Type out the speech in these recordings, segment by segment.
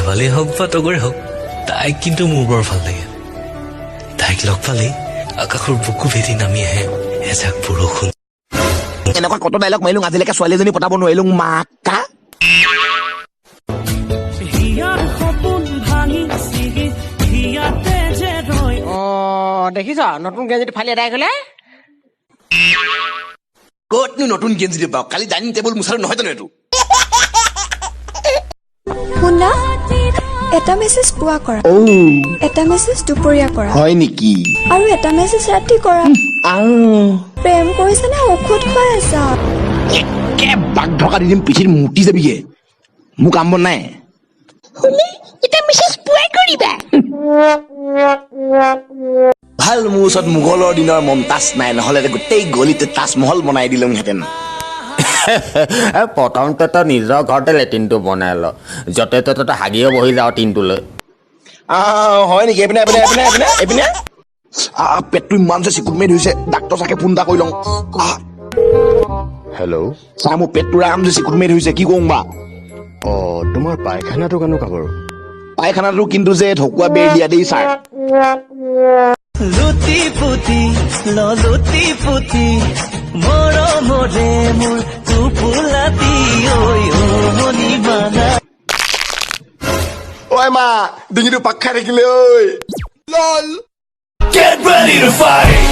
শেৱালি হওক বা তগৰে হওক তাইক কিন্তু মোৰ বৰ ভাল লাগে তাইক লগ পালেই আকাশৰ বুকু ভেদি নামি আহে এজাক বৰষুণ এনেকুৱা কত ডাইলগ মাৰিলো আজিলৈকে ছোৱালীজনী পতাব নোৱাৰিলো মাকা দেখিছ নতুন গেঞ্জিটো ফালি এদাই গলে কতনো নতুন গেঞ্জি পাওঁ কালি ডাইনিং টেবুল মুছাৰো নহয় জানো এইটো শুনা এটা মেছেজ পুৱা কৰা এটা মেছেজ দুপৰীয়া কৰা হয় নেকি আৰু এটা মেছেজ ৰাতি কৰা প্ৰেম কৰিছা নে ঔষধ খুৱাই আছা একে বাঘ ঢকা দি দিম পিঠিত মুটি যাবিগে মোৰ কাম বন নাই এটা মেছেজ পুৱাই কৰিবা ভাল মোৰ ওচৰত মোগলৰ দিনৰ মমতাজ নাই নহলে গোটেই গলিতে তাজমহল বনাই দিলোহেঁতেন প্ৰথমতে তই নিজৰ ঘৰতে লেট্ৰিনটো বনাই ল য'তে ত'তে হাগিও বহি যাওঁ টিনটোলৈ হয় নেকি এইপিনে পেটটো ইমান যে চিকুট মাৰি ধৰিছে ডাক্তৰ চাকে ফোন এটা কৰি লওঁ হেল্ল' চা মোৰ পেটটো আৰাম যে চিকুট মাৰি ধৰিছে কি কওঁ বা তোমাৰ পায়খানাটো কেনেকুৱা বাৰু পায়খানাটো কিন্তু যে ঢকুৱা বেৰ দিয়া দেই ছাৰ লুটি পুতি মৰমৰে মোৰ টোপোলাটি মনি বানা ঐ মা ডিঙিটো পাক খাই থাকিলে ঐ লল Get ready to fight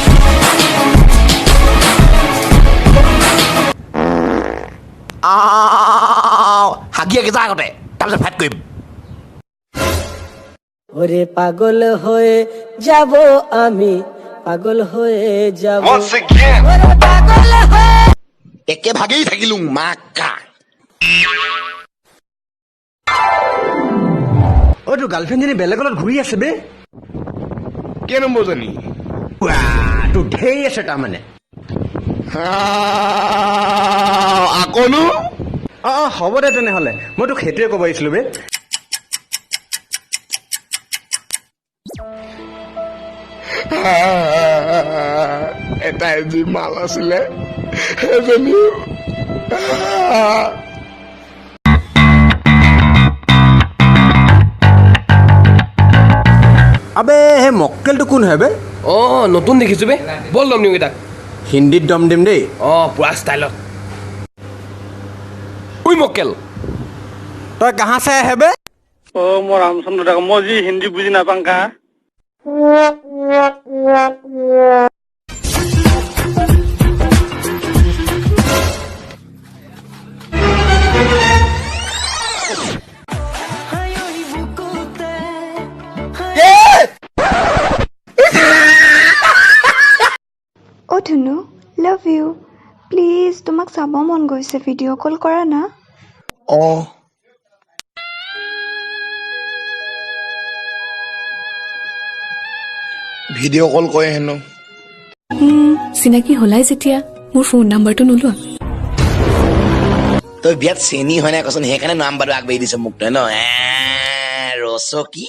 হাগি আগে যা আগতে তাৰপিছত ফাইট কৰিম ওরে পাগল হয়ে যাব আমি পাগল হয়ে যাব একে ভাগেই থাকিলো মাকা তোৰ গাৰ্লফ্ৰেণ্ডজনী বেলেগত ঘূৰি আছে বে কে নম্বৰজনী তোৰ ঢেৰ আছে তাৰমানে আকনো হ'ব দে তেনেহ'লে মই তোক সেইটোৱে ক'ব আহিছিলো বে এটাই যি মাল আছিলে এজনীও আবে সেই মক্কেলটো কোন হয় বে নতুন দেখিছো বে বল দম দিম তাক হিন্দীত দম দিম দেই পুৰা ষ্টাইলত উই মক্কেল তই কাহা চাই আহে বে মই ৰামচন্দ্ৰ ডাক মই যি হিন্দী বুজি নাপাং কা অ ধুনু লাভ ইউ প্লিজ তোমাক চাব মন গৈছে ভিডিঅ' কল কৰা না ভিডিঅ' কল কৰে হেনো চিনাকি হলাই যেতিয়া মোৰ ফোন নাম্বাৰটো নোলোৱা তই বিয়াত চেনি হয় নাই কচোন সেইকাৰণে নাম্বাৰটো আগবাঢ়ি দিছ মোক তই ন ৰচকী